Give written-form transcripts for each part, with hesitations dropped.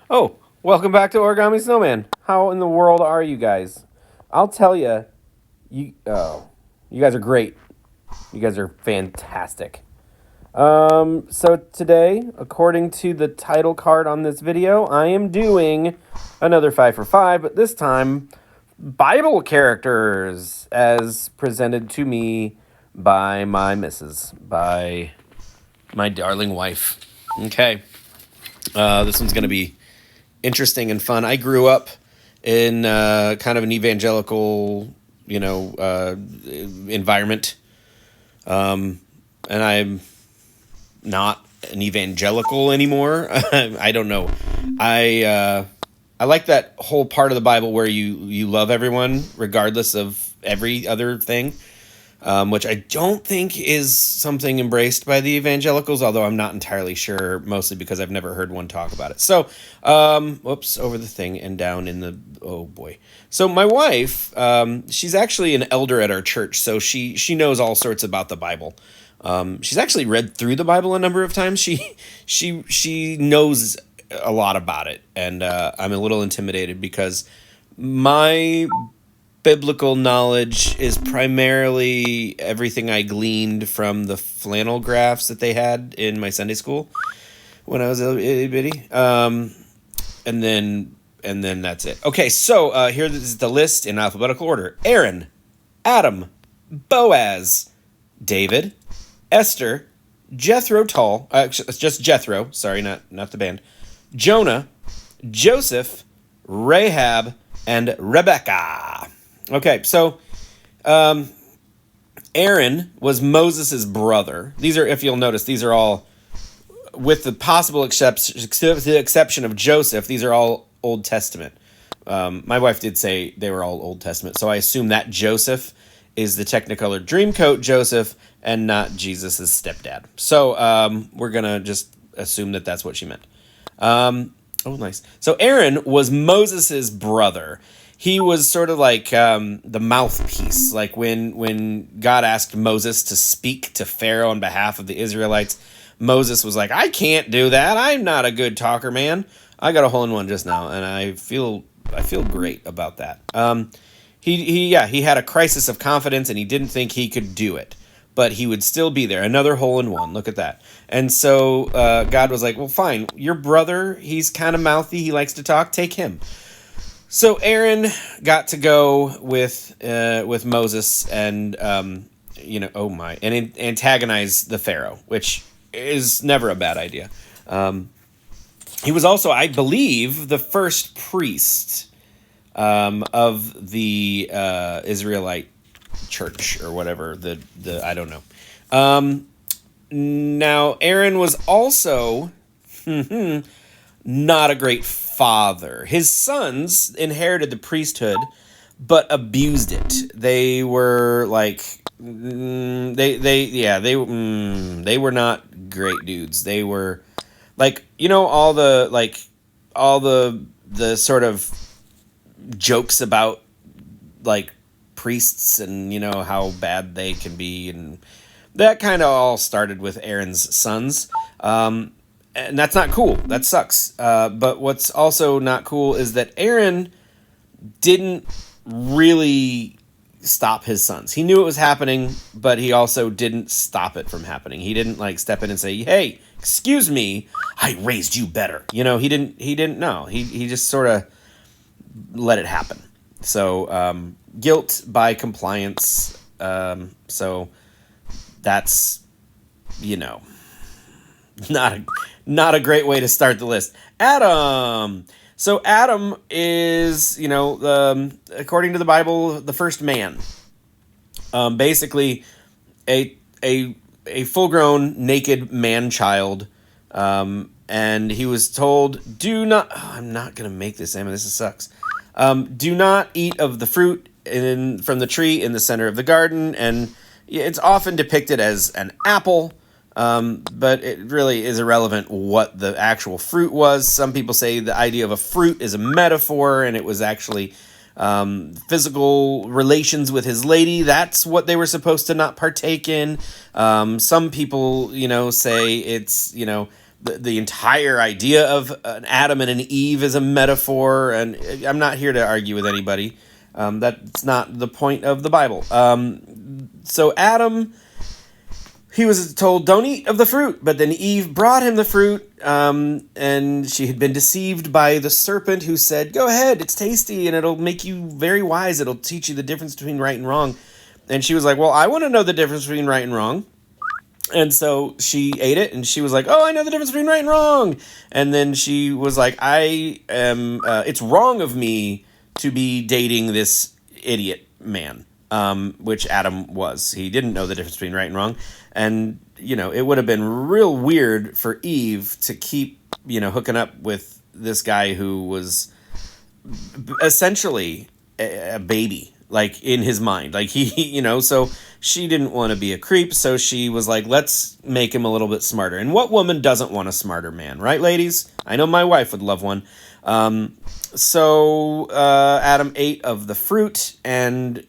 Oh, welcome back to Origami Snowman. How in the world are you guys? I'll tell you guys are great. You guys are fantastic. So today, according to the title card on this video, I am doing another 5 for 5, but this time Bible characters as presented to me by my missus, by my darling wife. Okay. This one's going to be interesting and fun. I grew up in kind of an evangelical, environment, and I'm not an evangelical anymore. I don't know. I like that whole part of the Bible where you love everyone regardless of every other thing, which I don't think is something embraced by the evangelicals, although I'm not entirely sure, mostly because I've never heard one talk about it. So, whoops, over the thing and down in the, oh boy. So my wife, she's actually an elder at our church, so she knows all sorts about the Bible. She's actually read through the Bible a number of times. She knows a lot about it, and I'm a little intimidated because my biblical knowledge is primarily everything I gleaned from the flannel graphs that they had in my Sunday school when I was a itty bitty. And then that's it. Okay, so here is the list in alphabetical order: Aaron, Adam, Boaz, David, Esther, Jethro Tull. It's just Jethro. Sorry, not the band. Jonah, Joseph, Rahab, and Rebecca. Okay, so Aaron was Moses' brother. These are, if you'll notice, these are all, with the possible exception of Joseph, these are all Old Testament. My wife did say they were all Old Testament, so I assume that Joseph is the Technicolor Dreamcoat Joseph and not Jesus' stepdad. So we're going to just assume that that's what she meant. Oh, nice. So Aaron was Moses' brother. He was sort of like the mouthpiece. Like when God asked Moses to speak to Pharaoh on behalf of the Israelites, Moses was like, I can't do that. I'm not a good talker, man. I got a hole in one just now, and I feel great about that. He had a crisis of confidence, and he didn't think he could do it, but he would still be there. Another hole in one. Look at that. And so God was like, well, fine. Your brother, he's kind of mouthy. He likes to talk. Take him. So Aaron got to go with Moses and, and antagonize the Pharaoh, which is never a bad idea. He was also, I believe, the first priest of the Israelite church or whatever. The I don't know. Now Aaron was also not a great father. His sons inherited the priesthood, but abused it. They were like they were not great dudes. They were like, all the sort of jokes about like priests and how bad they can be, and that kind of all started with Aaron's sons. And that's not cool. That sucks. But what's also not cool is that Aaron didn't really stop his sons. He knew it was happening, but he also didn't stop it from happening. He didn't like step in and say, "Hey, excuse me, I raised you better." He didn't know. He just sort of let it happen. So guilt by compliance. So that's not a great way to start the list. Adam. So Adam is, according to the Bible, the first man. Basically, a full-grown naked man-child, and he was told, "Do not." Oh, I'm not gonna make this, Emma. This sucks. Do not eat of the fruit from the tree in the center of the garden, and it's often depicted as an apple. But it really is irrelevant what the actual fruit was. Some people say the idea of a fruit is a metaphor, and it was actually physical relations with his lady. That's what they were supposed to not partake in. Some people, say it's, the entire idea of an Adam and an Eve is a metaphor, and I'm not here to argue with anybody. That's not the point of the Bible. So Adam, he was told, don't eat of the fruit, but then Eve brought him the fruit, and she had been deceived by the serpent who said, go ahead, it's tasty, and it'll make you very wise. It'll teach you the difference between right and wrong. And she was like, well, I want to know the difference between right and wrong. And so she ate it, and she was like, oh, I know the difference between right and wrong. And then she was like, it's wrong of me to be dating this idiot man, which Adam was. He didn't know the difference between right and wrong. And, it would have been real weird for Eve to keep, hooking up with this guy who was essentially a baby, like, in his mind. Like, so she didn't want to be a creep, so she was like, let's make him a little bit smarter. And what woman doesn't want a smarter man, right, ladies? I know my wife would love one. So Adam ate of the fruit, and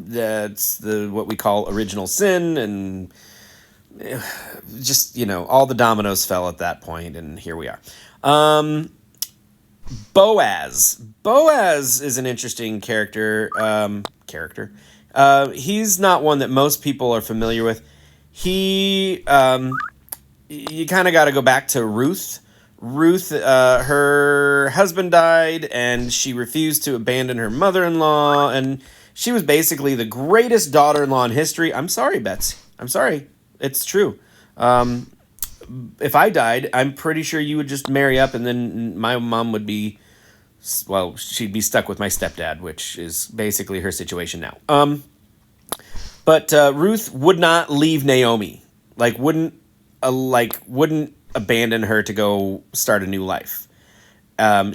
that's what we call original sin, and just, all the dominoes fell at that point, and here we are. Boaz. Boaz is an interesting character. He's not one that most people are familiar with. You kind of got to go back to Ruth. Ruth, her husband died, and she refused to abandon her mother-in-law, and she was basically the greatest daughter-in-law in history. I'm sorry, Betsy. I'm sorry. It's true. If I died, I'm pretty sure you would just marry up, and then my mom would be, well, she'd be stuck with my stepdad, which is basically her situation now. But Ruth would not leave Naomi, wouldn't abandon her to go start a new life.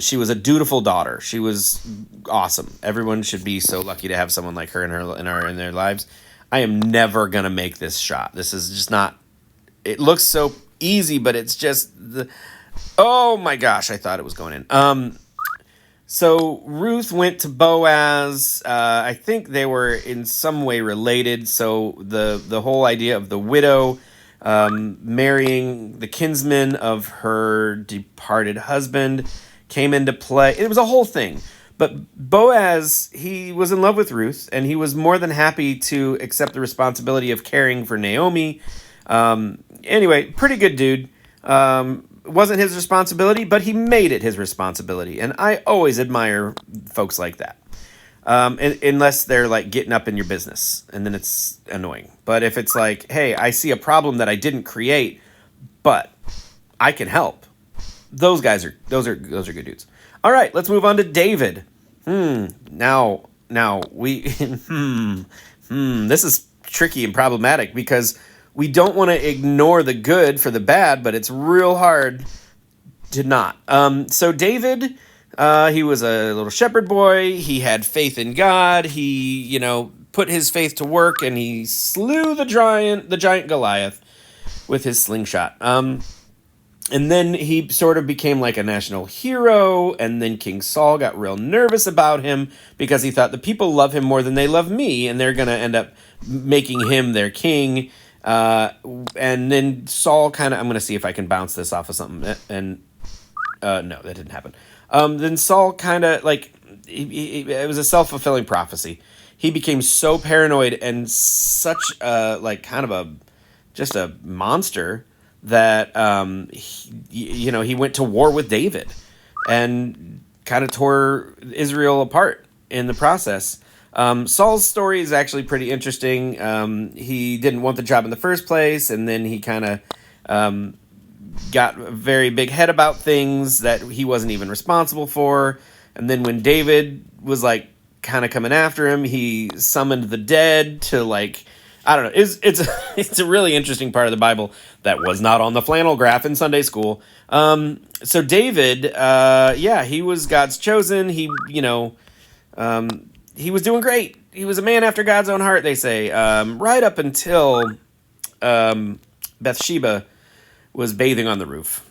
She was a dutiful daughter. She was awesome. Everyone should be so lucky to have someone like her in their lives. I am never gonna make this shot. This is just not. It looks so easy, but it's just oh my gosh, I thought it was going in. So Ruth went to Boaz. I think they were in some way related. So the whole idea of the widow marrying the kinsman of her departed husband came into play. It was a whole thing. But Boaz, he was in love with Ruth, and he was more than happy to accept the responsibility of caring for Naomi. Anyway, pretty good dude. It wasn't his responsibility, but he made it his responsibility. And I always admire folks like that. Unless they're getting up in your business, and then it's annoying. But if it's like, hey, I see a problem that I didn't create, but I can help. Those are good dudes. All right, let's move on to David. Now we this is tricky and problematic because we don't want to ignore the good for the bad, but it's real hard to not. So David, he was a little shepherd boy. He had faith in God. He, put his faith to work, and he slew the giant Goliath with his slingshot. And then he sort of became like a national hero, and then King Saul got real nervous about him because he thought the people love him more than they love me, and they're going to end up making him their king. And then Saul kind of, I'm going to see if I can bounce this off of something. And no, that didn't happen. Then Saul kind of it was a self-fulfilling prophecy. He became so paranoid and such just a monster that, he went to war with David and kind of tore Israel apart in the process. Saul's story is actually pretty interesting. He didn't want the job in the first place, and then he kind of got a very big head about things that he wasn't even responsible for. And then when David was kind of coming after him, he summoned the dead to I don't know. It's a really interesting part of the Bible that was not on the flannel graph in Sunday school. So David, he was God's chosen. He was doing great. He was a man after God's own heart, they say. Right up until Bathsheba was bathing on the roof,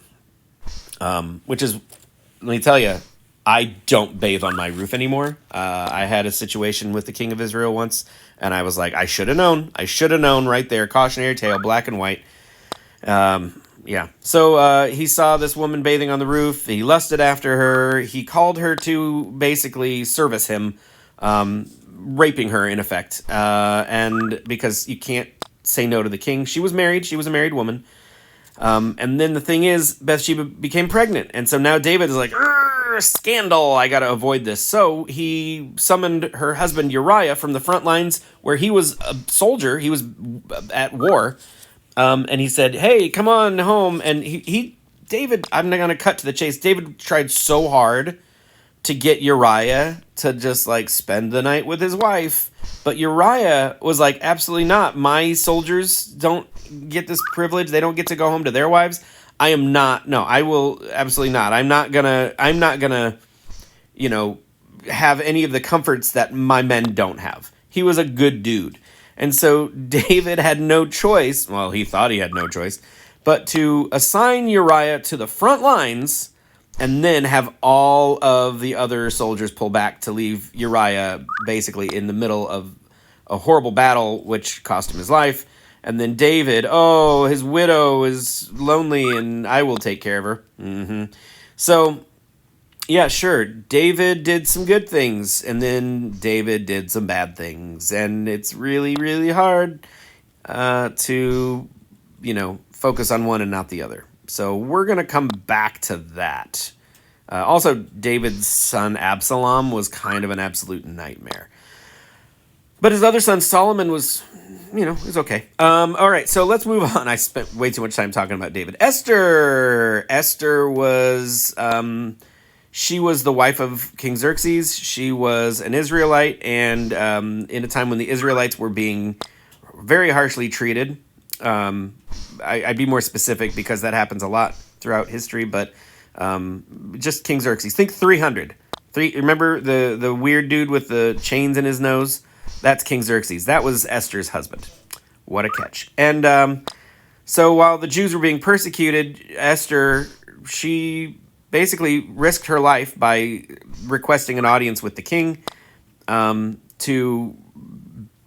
which is, let me tell you, I don't bathe on my roof anymore. I had a situation with the king of Israel once, and I was like, I should have known. I should have known right there. Cautionary tale, black and white. Yeah. So he saw this woman bathing on the roof. He lusted after her. He called her to basically service him, raping her in effect. And because you can't say no to the king, she was married. She was a married woman. And then the thing is, Bathsheba became pregnant. And so now David is like, scandal, I gotta avoid this. So he summoned her husband Uriah from the front lines where he was a soldier. He was at war. And he said, hey, come on home. And David, I'm not gonna cut to the chase. David tried so hard to get Uriah to just like spend the night with his wife. But Uriah was like, absolutely not. My soldiers don't get this privilege. They don't get to go home to their wives. I am not. No, I will absolutely not. I'm not gonna, have any of the comforts that my men don't have. He was a good dude. And so David had no choice. Well, he thought he had no choice, but to assign Uriah to the front lines and then have all of the other soldiers pull back to leave Uriah basically in the middle of a horrible battle, which cost him his life. And then David, his widow is lonely and I will take care of her. Mm-hmm. So, yeah, sure, David did some good things and then David did some bad things. And it's really, really hard to, focus on one and not the other. So we're going to come back to that. Also, David's son Absalom was kind of an absolute nightmare. But his other son Solomon was, was okay. All right, so let's move on. I spent way too much time talking about David. Esther was, she was the wife of King Xerxes. She was an Israelite, and in a time when the Israelites were being very harshly treated. I'd be more specific because that happens a lot throughout history, but just King Xerxes. Think 300. Remember the weird dude with the chains in his nose? That's King Xerxes. That was Esther's husband. What a catch. And so while the Jews were being persecuted, Esther, she basically risked her life by requesting an audience with the king to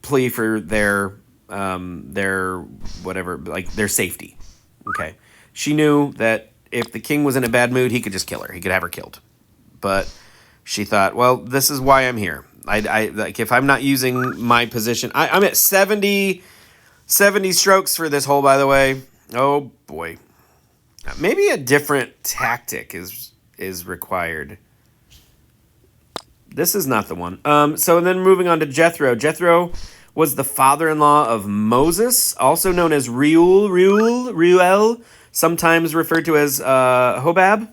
plea for their whatever, like their safety. Okay. She knew that if the king was in a bad mood, he could just kill her. He could have her killed. But she thought, well, this is why I'm here. I like if I'm not using my position, I'm at 70 strokes for this hole, by the way. Oh boy. Maybe a different tactic is required. This is not the one. So then moving on to Jethro. Jethro was the father-in-law of Moses, also known as Reuel, sometimes referred to as Hobab.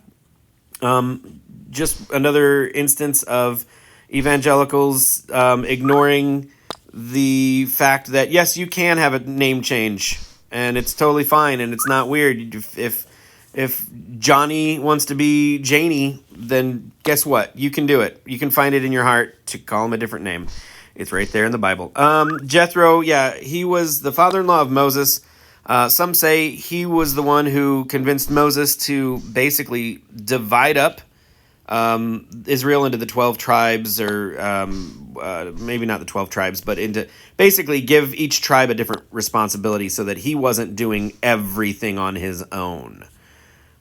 Just another instance of evangelicals ignoring the fact that, yes, you can have a name change, and it's totally fine, and it's not weird. If Johnny wants to be Janie, then guess what? You can do it. You can find it in your heart to call him a different name. It's right there in the Bible. Jethro, yeah, he was the father-in-law of Moses. Some say he was the one who convinced Moses to basically divide up Israel into the 12 tribes, or maybe not the 12 tribes, but into basically give each tribe a different responsibility so that he wasn't doing everything on his own.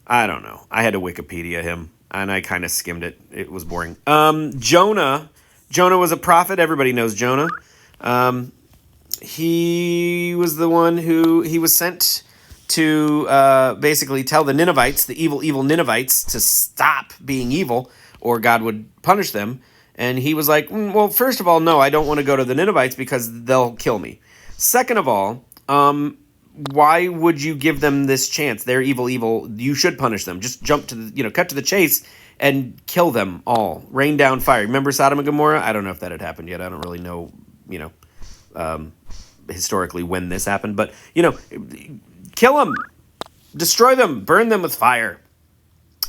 I don't know. I had to Wikipedia him, and I kind of skimmed it. It was boring. Jonah was a prophet. Everybody knows Jonah. He was the one who he was sent to basically tell the Ninevites, the evil Ninevites, to stop being evil or God would punish them. And he was like, well, first of all, no, I don't want to go to the Ninevites because they'll kill me. Second of all, why would you give them this chance? They're evil. You should punish them. Just jump to the, cut to the chase and kill them all. Rain down fire. Remember Sodom and Gomorrah? I don't know if that had happened yet. I don't really know, historically when this happened. But, kill them. Destroy them. Burn them with fire.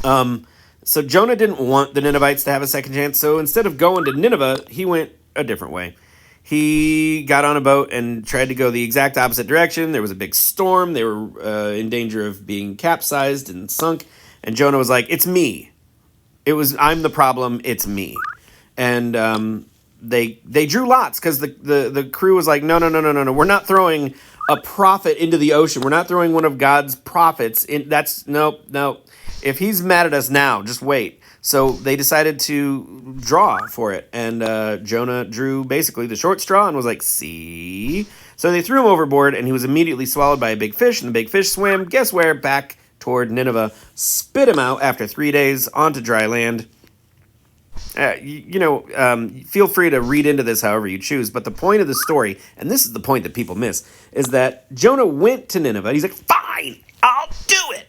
So Jonah didn't want the Ninevites to have a second chance. So instead of going to Nineveh, he went a different way. He got on a boat and tried to go the exact opposite direction. There was a big storm. They were in danger of being capsized and sunk. And Jonah was like, it's me. I'm the problem. It's me. And they drew lots because the crew was like, no. We're not throwing a prophet into the ocean. We're not throwing one of God's prophets in. That's nope. If he's mad at us now, just wait. So they decided to draw for it, and Jonah drew basically the short straw and was like, see? So they threw him overboard, and he was immediately swallowed by a big fish, and the big fish swam, guess where? Back toward Nineveh, spit him out after 3 days onto dry land. Feel free to read into this however you choose, but the point of the story, and this is the point that people miss, is that Jonah went to Nineveh. He's like, fine, I'll do it.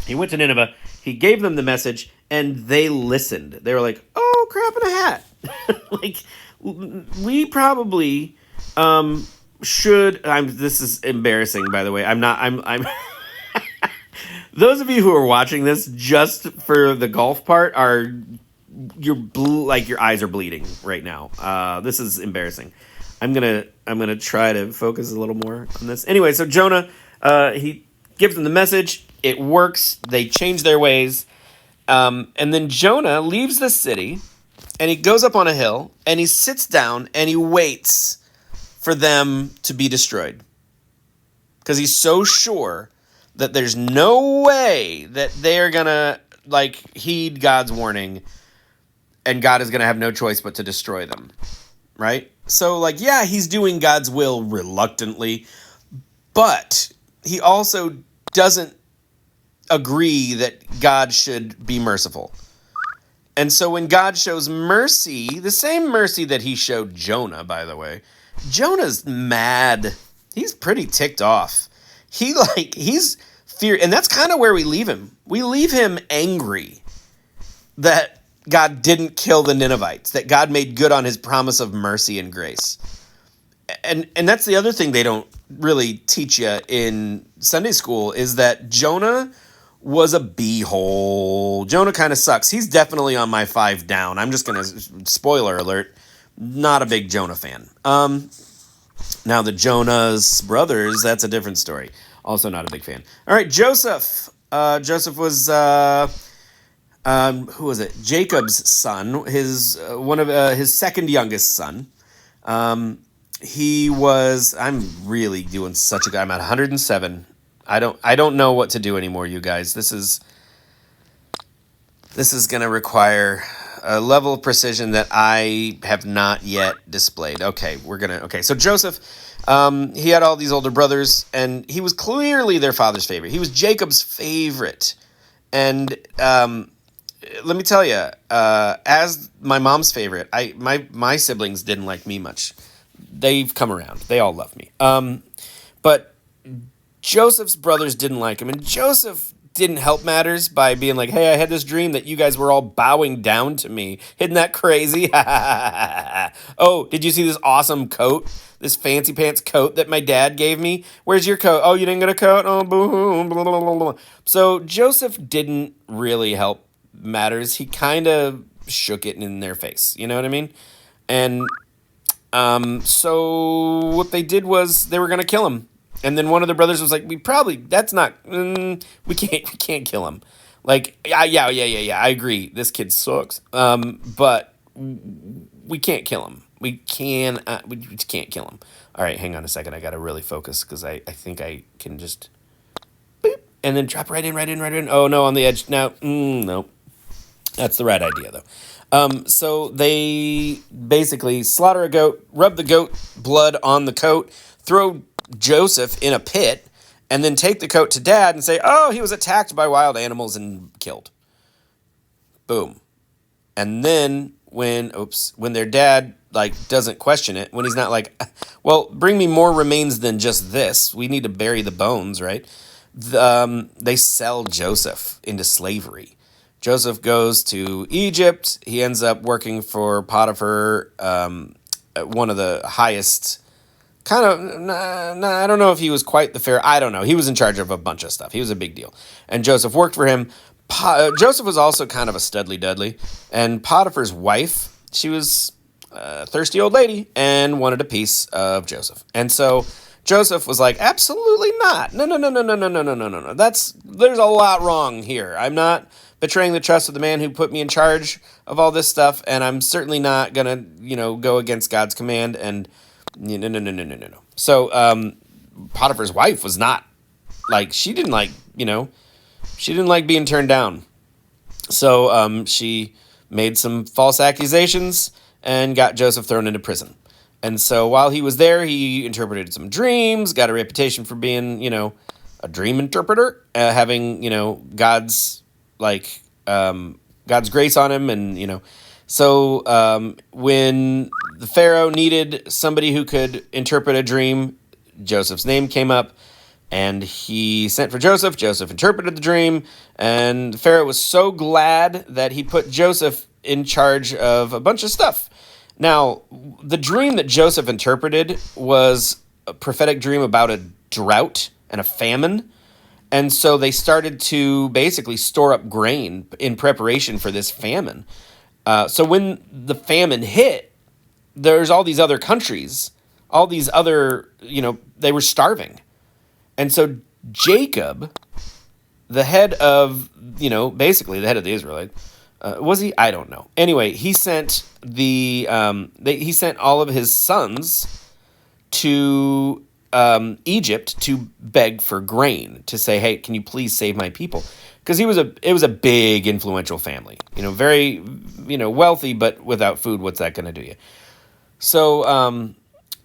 He went to Nineveh, he gave them the message, and they listened. They were like, oh, crap in a hat. Like, we probably should, this is embarrassing, by the way. I'm those of you who are watching this just for the golf part your eyes are bleeding right now. This is embarrassing. I'm gonna try to focus a little more on this. Anyway, so Jonah, he gives them the message. It works. They change their ways. And then Jonah leaves the city, and he goes up on a hill, and he sits down, and he waits for them to be destroyed. Because he's so sure that there's no way that they're going to, heed God's warning, and God is going to have no choice but to destroy them. Right? So, he's doing God's will reluctantly, but he also doesn't agree that God should be merciful. And so when God shows mercy, the same mercy that he showed Jonah, by the way, Jonah's mad. He's pretty ticked off. He's fear, and that's kind of where we leave him. We leave him angry that God didn't kill the Ninevites, that God made good on his promise of mercy and grace. And that's the other thing they don't really teach you in Sunday school is that Jonah was a b-hole. Jonah kind of sucks. He's definitely on my 5 down. I'm just going to, spoiler alert, not a big Jonah fan. Now the Jonah's brothers, that's a different story. Also not a big fan. All right, Joseph. Joseph was, who was it? Jacob's son, his second youngest son. He was, I'm really doing such a good, I'm at 107. I don't know what to do anymore, you guys. This is going to require a level of precision that I have not yet displayed. Okay, so Joseph, he had all these older brothers, and he was clearly their father's favorite. He was Jacob's favorite. And let me tell you, as my mom's favorite, my siblings didn't like me much. They've come around. They all love me. But Joseph's brothers didn't like him, and Joseph didn't help matters by being like, hey, I had this dream that you guys were all bowing down to me. Isn't that crazy? Oh, did you see this awesome coat? This fancy pants coat that my dad gave me? Where's your coat? Oh, you didn't get a coat? Oh, boom. Blah, blah, blah, blah. So Joseph didn't really help matters. He kind of shook it in their face. You know what I mean? And so what they did was they were going to kill him. And then one of the brothers was like, we can't kill him. Yeah, I agree. This kid sucks. But we can't kill him. We just can't kill him. All right, hang on a second. I got to really focus because I think I can just boop, and then drop right in. Oh, no, on the edge. No, no. That's the right idea, though. So they basically slaughter a goat, rub the goat blood on the coat, throw Joseph in a pit, and then take the coat to dad and say, oh, he was attacked by wild animals and killed. Boom. And then when their dad doesn't question it, when he's not like, well, bring me more remains than just this, we need to bury the bones, right? They sell Joseph into slavery. Joseph goes to Egypt. He ends up working for Potiphar, one of the highest kind of, I don't know if he was quite the fair. I don't know. He was in charge of a bunch of stuff. He was a big deal. And Joseph worked for him. Joseph was also kind of a studly dudley. And Potiphar's wife, she was a thirsty old lady and wanted a piece of Joseph. And so Joseph was like, absolutely not. No. There's a lot wrong here. I'm not betraying the trust of the man who put me in charge of all this stuff. And I'm certainly not going to, go against God's command. And no. So Potiphar's wife was not like, she didn't like, she didn't like being turned down. So she made some false accusations and got Joseph thrown into prison. And so while he was there, he interpreted some dreams, got a reputation for being, a dream interpreter, having, God's God's grace on him. And, so when the Pharaoh needed somebody who could interpret a dream, Joseph's name came up. And he sent for Joseph. Joseph interpreted the dream. And Pharaoh was so glad that he put Joseph in charge of a bunch of stuff. Now, the dream that Joseph interpreted was a prophetic dream about a drought and a famine. And so they started to basically store up grain in preparation for this famine. So when the famine hit, there's all these other countries, all these other, they were starving. And so Jacob, the head of, basically the head of the Israelites, was he? I don't know. Anyway, he sent he sent all of his sons to Egypt to beg for grain, to say, hey, can you please save my people? Because it was a big influential family, very, wealthy, but without food, what's that going to do you? So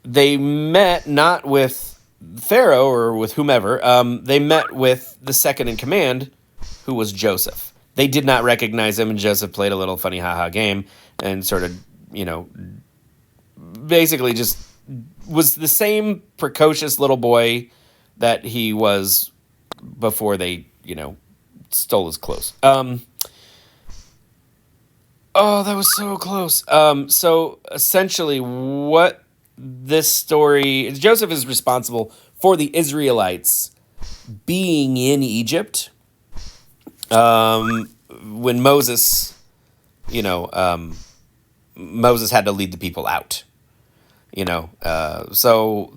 they met not with Pharaoh or with whomever. They met with the second in command, who was Joseph. They did not recognize him, and Joseph played a little funny ha-ha game and sort of, basically just was the same precocious little boy that he was before they, stole his clothes. Oh, that was so close. So essentially what this story is, Joseph is responsible for the Israelites being in Egypt. When Moses, Moses had to lead the people out, so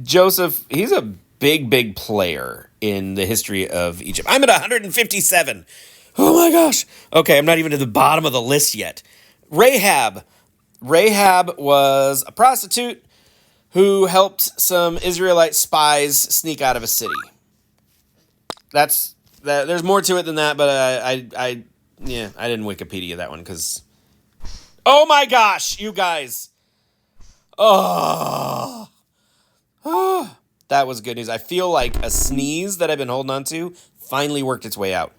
Joseph, he's a big player in the history of Egypt. I'm at 157. Oh my gosh. Okay. I'm not even at the bottom of the list yet. Rahab was a prostitute who helped some Israelite spies sneak out of a city. There's more to it than that, but I didn't Wikipedia that one because, oh my gosh, you guys. Oh, that was good news. I feel like a sneeze that I've been holding on to finally worked its way out.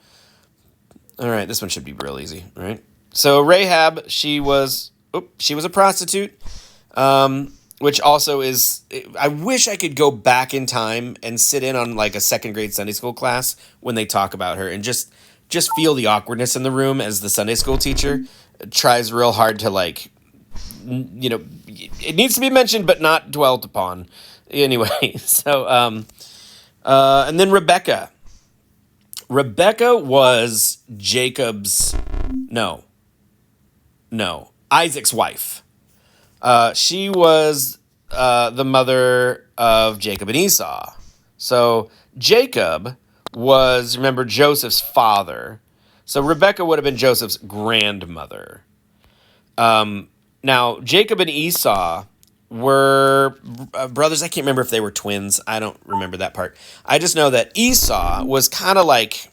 All right, this one should be real easy, right? So Rahab, she was a prostitute, which also is, I wish I could go back in time and sit in on like a second grade Sunday school class when they talk about her and just feel the awkwardness in the room as the Sunday school teacher tries real hard to it needs to be mentioned but not dwelt upon. Anyway, so, and then Rebecca. Rebecca was Isaac's wife. She was the mother of Jacob and Esau. So Jacob was, remember, Joseph's father. So Rebecca would have been Joseph's grandmother. Now, Jacob and Esau were brothers. I can't remember if they were twins. I don't remember that part. I just know that Esau was kind of like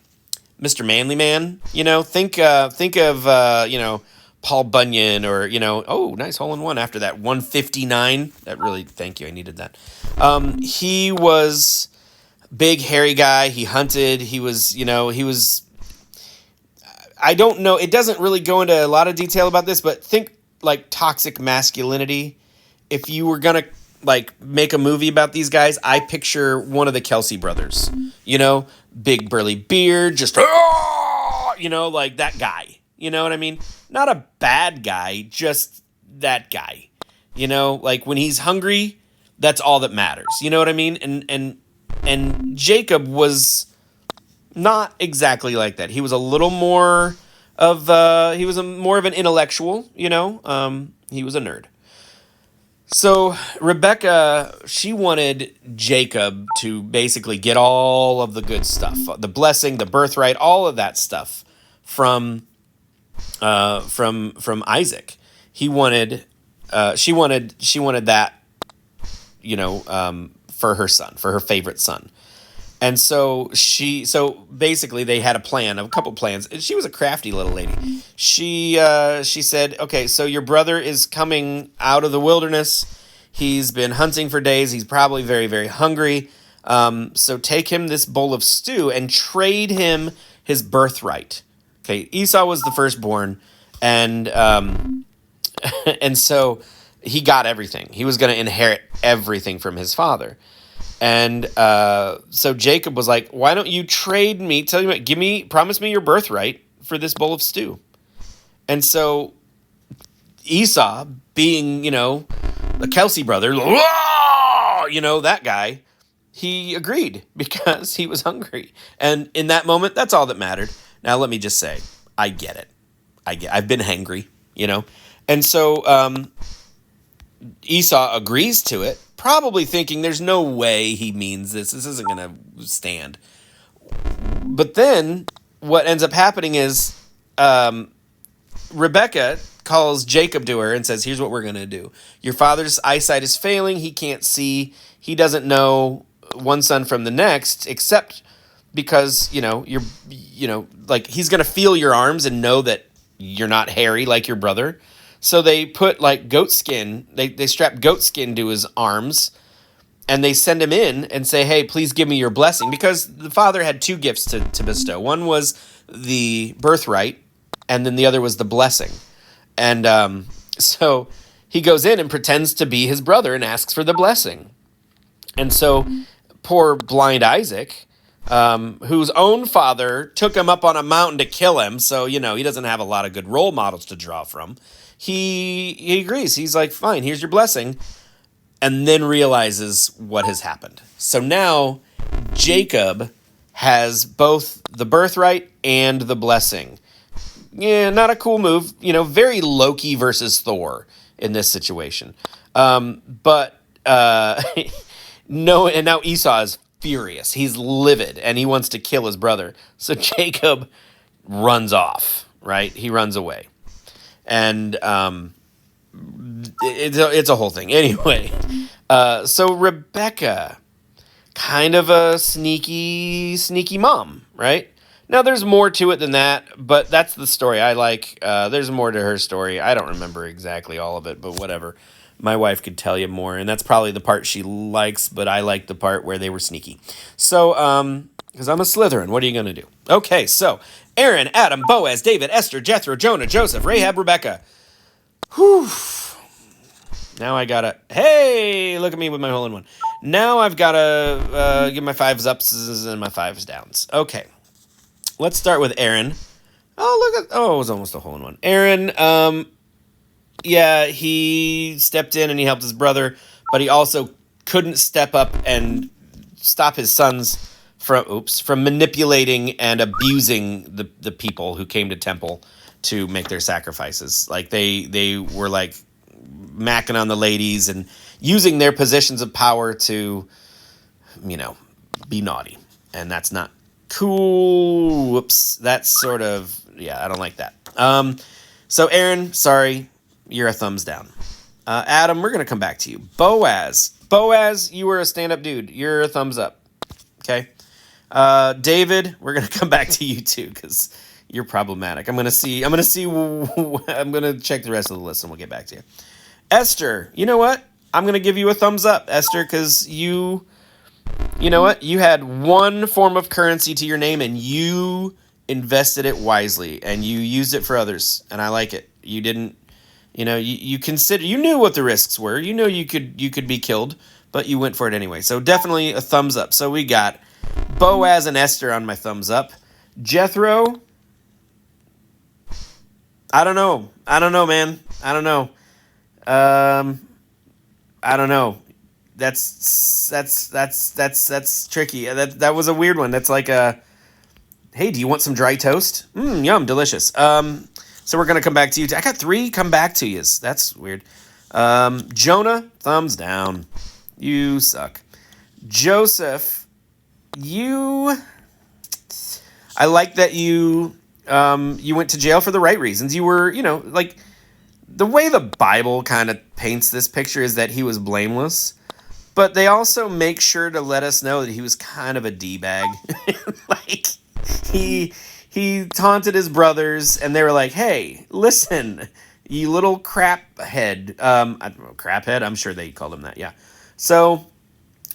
Mr. Manly Man. Think of Paul Bunyan or, oh, nice hole in one after that 159. That really, thank you. I needed that. He was big, hairy guy. He hunted. He was, I don't know. It doesn't really go into a lot of detail about this, but think like toxic masculinity. If you were going to make a movie about these guys, I picture one of the Kelsey brothers, big burly beard, just, like that guy. You know what I mean? Not a bad guy, just that guy. When he's hungry, that's all that matters. You know what I mean? And Jacob was not exactly like that. He was a little more of more of an intellectual, he was a nerd. So Rebecca, she wanted Jacob to basically get all of the good stuff, the blessing, the birthright, all of that stuff from Isaac. She wanted that, for her son, for her favorite son. And so basically they had a couple plans. She was a crafty little lady. She said, okay, so your brother is coming out of the wilderness. He's been hunting for days. He's probably very, very hungry. So take him this bowl of stew and trade him his birthright. Okay, Esau was the firstborn, and and so he got everything. He was going to inherit everything from his father. And so Jacob was like, why don't you trade me, promise me your birthright for this bowl of stew. And so Esau, being, the Kelsey brother, that guy, he agreed because he was hungry. And in that moment, that's all that mattered. Now, let me just say, I get it. I've been hangry, And so Esau agrees to it, probably thinking there's no way he means this. This isn't going to stand. But then what ends up happening is Rebecca calls Jacob to her and says, here's what we're going to do. Your father's eyesight is failing. He can't see. He doesn't know one son from the next, except because, he's going to feel your arms and know that you're not hairy like your brother. So they put goat skin, they strap goat skin to his arms, and they send him in and say, hey, please give me your blessing. Because the father had two gifts to bestow. One was the birthright, and then the other was the blessing. And so he goes in and pretends to be his brother and asks for the blessing. And so poor blind Isaac, whose own father took him up on a mountain to kill him, so, he doesn't have a lot of good role models to draw from. He agrees. He's like, fine, here's your blessing. And then realizes what has happened. So now Jacob has both the birthright and the blessing. Yeah, not a cool move. Very Loki versus Thor in this situation. But no, and now Esau is furious. He's livid, and he wants to kill his brother. So Jacob runs off, right? He runs away. And it's a whole thing. Anyway, so Rebecca, kind of a sneaky mom, right? Now, there's more to it than that, but that's the story I like. There's more to her story. I don't remember exactly all of it, but whatever. My wife could tell you more, and that's probably the part she likes, but I like the part where they were sneaky. So, because I'm a Slytherin, what are you going to do? Okay, so Aaron, Adam, Boaz, David, Esther, Jethro, Jonah, Joseph, Rahab, Rebecca. Whew. Now I gotta, hey, look at me with my hole-in-one. Now I've gotta give my 5s ups and my 5s downs. Okay, let's start with Aaron. It was almost a hole-in-one. Aaron, yeah, he stepped in and he helped his brother, but he also couldn't step up and stop his sons from manipulating and abusing the people who came to temple to make their sacrifices. Like they were macking on the ladies and using their positions of power to, be naughty. And that's not cool. Whoops. That's sort of, I don't like that. So Aaron, sorry, you're a thumbs down. Adam, we're going to come back to you. Boaz, you were a stand-up dude. You're a thumbs up. Okay. David, we're going to come back to you too, because you're problematic. I'm going to check the rest of the list and we'll get back to you. Esther, you know what? I'm going to give you a thumbs up, Esther, because you know what? You had one form of currency to your name and you invested it wisely and you used it for others. And I like it. You didn't, you knew what the risks were. You know, you could be killed, but you went for it anyway. So definitely a thumbs up. So we got Boaz and Esther on my thumbs up. Jethro, I don't know, man. I don't know. I don't know. That's tricky. That was a weird one. That's like hey, do you want some dry toast? Yum, delicious. So we're gonna come back to you. I got 3 come back to yous. That's weird. Jonah, thumbs down. You suck. Joseph, I like that you went to jail for the right reasons. You were, the way the Bible kind of paints this picture is that he was blameless. But they also make sure to let us know that he was kind of a d-bag. Like he he taunted his brothers, and they were like, "Hey, listen, you little crap head." I don't know, crap head. I'm sure they called him that. Yeah. So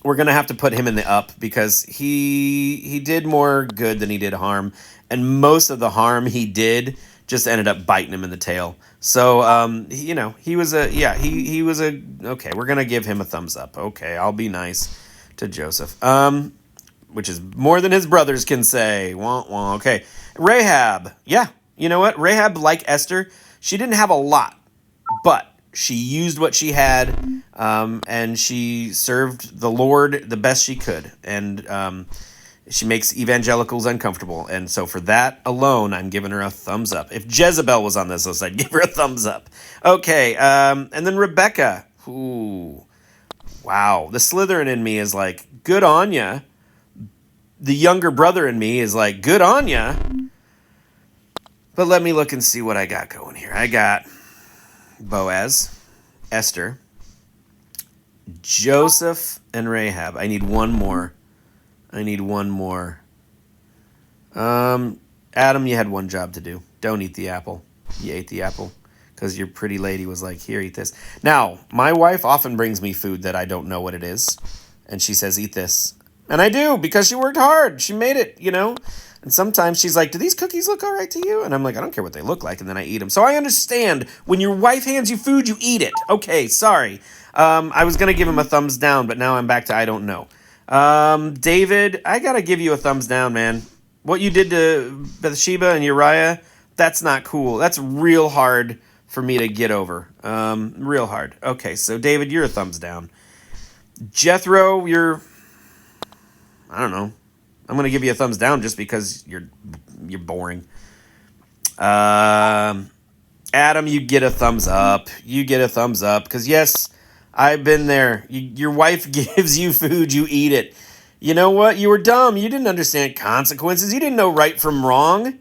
we're gonna have to put him in the up because he did more good than he did harm, and most of the harm he did just ended up biting him in the tail. So he was a he was a okay. We're gonna give him a thumbs up. Okay, I'll be nice to Joseph. Which is more than his brothers can say. Wah, wah. Okay, Rahab. Yeah, you know what? Rahab, like Esther, she didn't have a lot, but she used what she had, and she served the Lord the best she could. And she makes evangelicals uncomfortable. And so for that alone, I'm giving her a thumbs up. If Jezebel was on this list, I'd give her a thumbs up. Okay, and then Rebecca. Ooh, wow. The Slytherin in me is like, good on ya. The younger brother in me is like, good on ya. But let me look and see what I got going here. I got Boaz, Esther, Joseph, and Rahab. I need one more. Adam, you had one job to do. Don't eat the apple. You ate the apple because your pretty lady was like, here, eat this. Now, my wife often brings me food that I don't know what it is, and she says, eat this. And I do, because she worked hard. She made it, And sometimes she's like, do these cookies look all right to you? And I'm like, I don't care what they look like. And then I eat them. So I understand when your wife hands you food, you eat it. Okay, sorry. I was going to give him a thumbs down, but now I'm back to I don't know. David, I got to give you a thumbs down, man. What you did to Bathsheba and Uriah, that's not cool. That's real hard for me to get over. Real hard. Okay, so David, you're a thumbs down. Jethro, I don't know. I'm going to give you a thumbs down just because you're boring. Adam, you get a thumbs up. You get a thumbs up because, yes, I've been there. Your wife gives you food, you eat it. You know what? You were dumb. You didn't understand consequences. You didn't know right from wrong.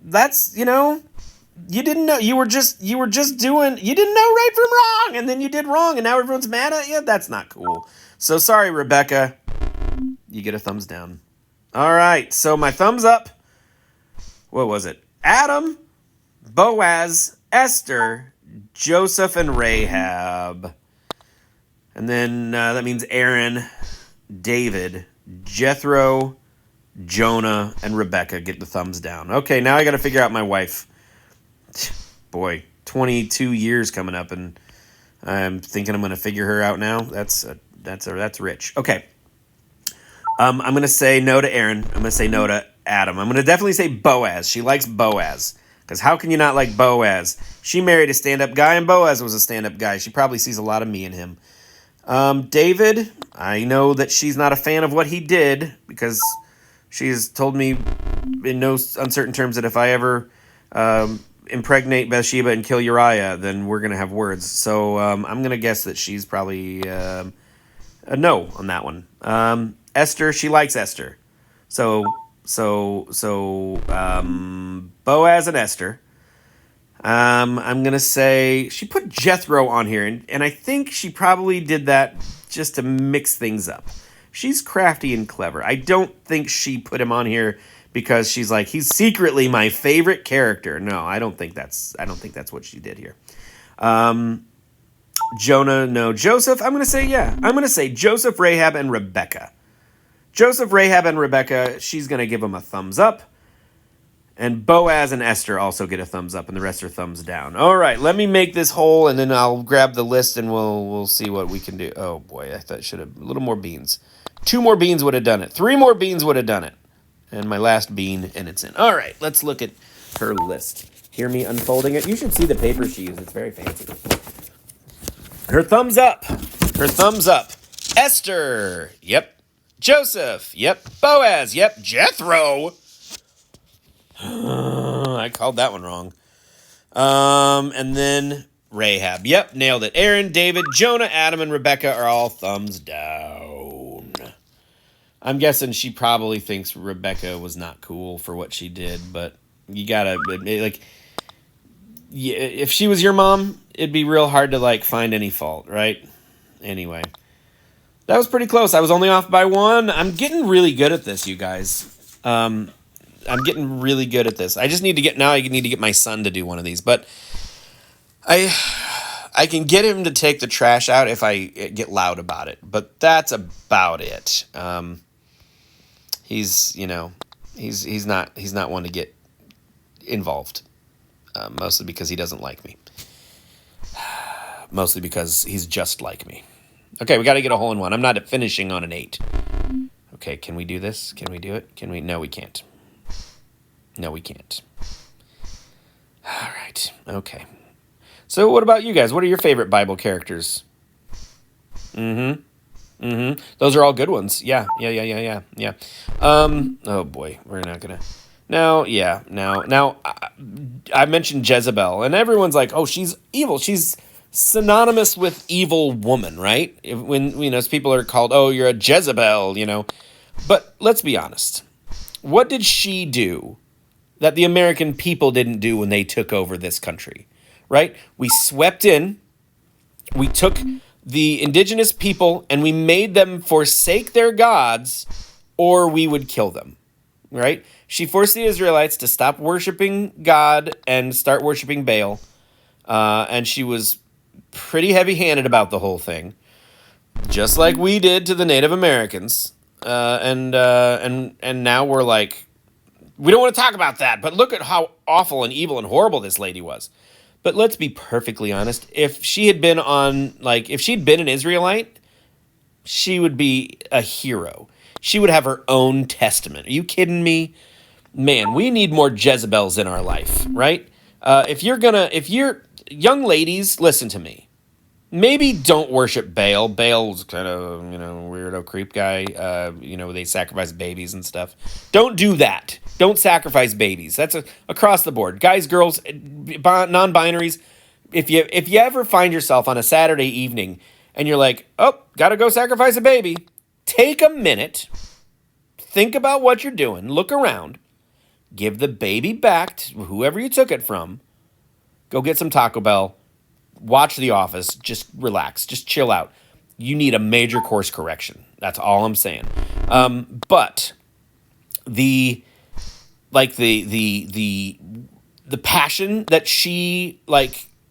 That's, you didn't know. You were just doing, you didn't know right from wrong, and then you did wrong, and now everyone's mad at you? That's not cool. So sorry, Rebecca. You get a thumbs down. All right, so my thumbs up, what was it? Adam, Boaz, Esther, Joseph, and Rahab. And then that means Aaron, David, Jethro, Jonah, and Rebecca get the thumbs down. Okay, now I got to figure out my wife. Boy, 22 years coming up, and I'm thinking I'm going to figure her out now. That's rich. Okay. I'm going to say no to Aaron. I'm going to say no to Adam. I'm going to definitely say Boaz. She likes Boaz. Because how can you not like Boaz? She married a stand-up guy, and Boaz was a stand-up guy. She probably sees a lot of me in him. David, I know that she's not a fan of what he did, because she's told me in no uncertain terms that if I ever impregnate Bathsheba and kill Uriah, then we're going to have words. So I'm going to guess that she's probably a no on that one. Esther, she likes Esther. So Boaz and Esther. I'm going to say she put Jethro on here, and I think she probably did that just to mix things up. She's crafty and clever. I don't think she put him on here because she's like, he's secretly my favorite character. No, I don't think that's what she did here. Jonah, no. Joseph, I'm going to say, yeah. I'm going to say Joseph, Rahab, and Rebecca. Joseph, Rahab, and Rebecca, she's going to give them a thumbs up. And Boaz and Esther also get a thumbs up, and the rest are thumbs down. All right, let me make this whole, and then I'll grab the list, and we'll see what we can do. Oh, boy, I thought I should have a little more beans. 2 more beans would have done it. 3 more beans would have done it. And my last bean, and it's in. All right, let's look at her list. Hear me unfolding it? You should see the paper she used. It's very fancy. Her thumbs up. Her thumbs up. Esther. Yep. Joseph. Yep. Boaz. Yep. Jethro. I called that one wrong. And then Rahab. Yep, nailed it. Aaron, David, Jonah, Adam, and Rebecca are all thumbs down. I'm guessing she probably thinks Rebecca was not cool for what she did, but you gotta admit, like, if she was your mom, it'd be real hard to, like, find any fault, right? Anyway. That was pretty close. I was only off by one. I'm getting really good at this, you guys. I'm getting really good at this. I just need to get I need to get my son to do one of these, but I can get him to take the trash out if I get loud about it, but that's about it. He's not one to get involved, mostly because he doesn't like me. Mostly because he's just like me. Okay, we got to get a hole in one. I'm not finishing on an 8. Okay, can we do this? Can we do it? Can we? No, we can't. No, we can't. All right. Okay. So what about you guys? What are your favorite Bible characters? Those are all good ones. Yeah. Oh boy, we're not gonna. Now, I mentioned Jezebel, and everyone's like, "Oh, she's evil. She's synonymous with evil woman, right?" When people are called, "Oh, you're a Jezebel," But let's be honest. What did she do that the American people didn't do when they took over this country? Right? We swept in. We took the indigenous people and we made them forsake their gods, or we would kill them. Right? She forced the Israelites to stop worshiping God and start worshiping Baal. And she was pretty heavy-handed about the whole thing, just like we did to the Native Americans. And now we're like, we don't want to talk about that, but look at how awful and evil and horrible this lady was. But let's be perfectly honest. If she had been if she'd been an Israelite, she would be a hero. She would have her own testament. Are you kidding me? Man, we need more Jezebels in our life, right? If you're young ladies, listen to me. Maybe don't worship Baal. Baal's kind of, weirdo creep guy. They sacrifice babies and stuff. Don't do that. Don't sacrifice babies. That's across the board. Guys, girls, non-binaries. If you ever find yourself on a Saturday evening and you're like, oh, gotta go sacrifice a baby, take a minute, think about what you're doing, look around, give the baby back to whoever you took it from, go get some Taco Bell, watch The Office, just relax, just chill out. You need a major course correction. That's all I'm saying. But the passion that she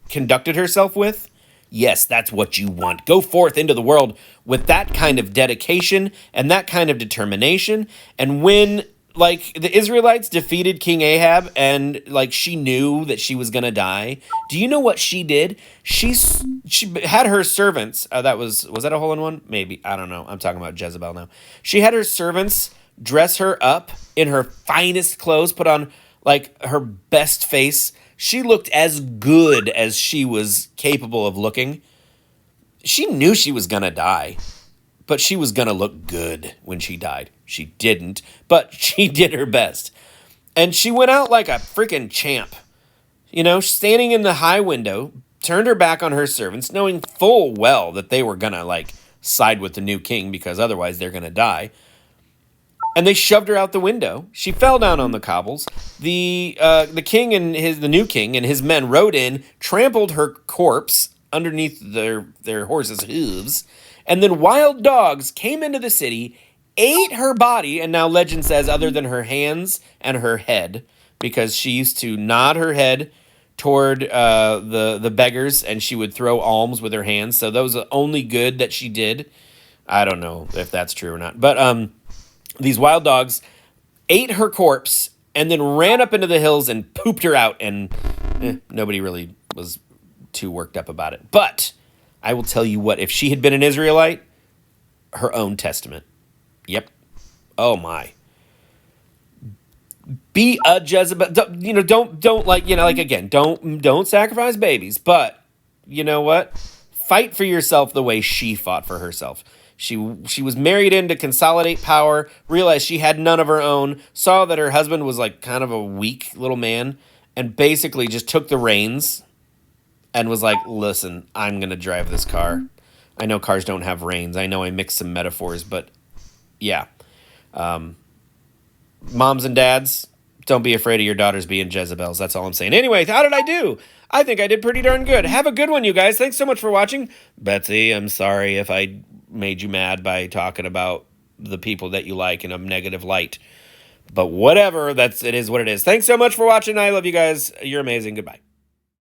conducted herself with, yes, that's what you want. Go forth into the world with that kind of dedication and that kind of determination. And when the Israelites defeated King Ahab and she knew that she was going to die, do you know what she did? She had her servants, was that a hole in one? Maybe, I don't know. I'm talking about Jezebel now. She had her servants dress her up in her finest clothes, put on her best face. She looked as good as she was capable of looking. She knew she was going to die, but she was going to look good when she died. She didn't, but she did her best. And she went out like a freaking champ. Standing in the high window, turned her back on her servants, knowing full well that they were going to side with the new king because otherwise they're going to die. And they shoved her out the window. She fell down on the cobbles. The king and the new king and his men rode in, trampled her corpse underneath their horses' hooves, and then wild dogs came into the city, ate her body, and now legend says other than her hands and her head, because she used to nod her head toward the beggars, and she would throw alms with her hands. So that was the only good that she did. I don't know if that's true or not, but these wild dogs ate her corpse and then ran up into the hills and pooped her out, and nobody really was too worked up about it. But I will tell you what, if she had been an Israelite, her own testament. Yep. Oh my. Be a Jezebel. Don't sacrifice babies, but you know what? Fight for yourself the way she fought for herself. She was married in to consolidate power, realized she had none of her own, saw that her husband was kind of a weak little man, and basically just took the reins and was like, listen, I'm going to drive this car. I know cars don't have reins. I know I mixed some metaphors, but yeah. Moms and dads, don't be afraid of your daughters being Jezebels. That's all I'm saying. Anyway, how did I do? I think I did pretty darn good. Have a good one, you guys. Thanks so much for watching. Betsy, I'm sorry if I made you mad by talking about the people that you like in a negative light. But whatever, it is what it is. Thanks so much for watching. I love you guys. You're amazing. Goodbye.